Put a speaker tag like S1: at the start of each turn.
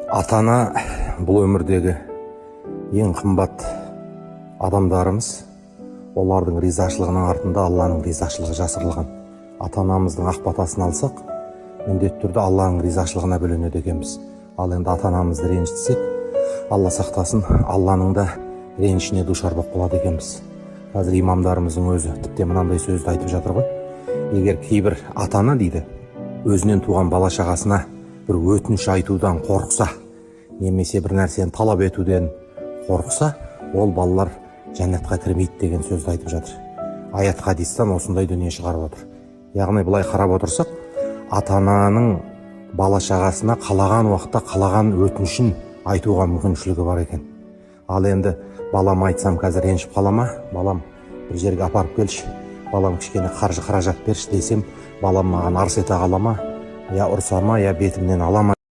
S1: Ата-ана бұл өмірдегі ең қымбат адамдарымыз. Олардың ризашылығының артында Алланың ризашылығы жасырылған. Ата-анамыздың ақ батасын алсақ, міндетті түрде Алланың ризашылығына бөленеді екенбіз. Ал енді ата-анамызды ренжітсек, Алла сақтасын, Алланың да ренішіне душар болып қалады екенбіз. Қазір имамдарымыздың өзі тіпті мынандай сөзді айтып жатыр ғой. Егер кейбір ата-ана дейді, өзінен туған бала шағасына бір өтініш айтудан қорықса, немесе бір нәрсені талап етуден қорықса, ол балалар жәннатқа кірмейді деген сөзді айтып жатыр. Аят хадистан осындай дүние шығарып отыр. Яғни былай қарап отырсақ, ата-ананың бала шағасына қалаған уақытта қалаған өтінішін айтуға мүмкіншілігі бар екен. Ал енді балам айтсам қазір ренжіп қала ма? Балам бір жерге апарып келші, балам кішкене қаражат берші десем, балам маған арс ете қала ма? Я ұрса ма, я бетімнен ала ма?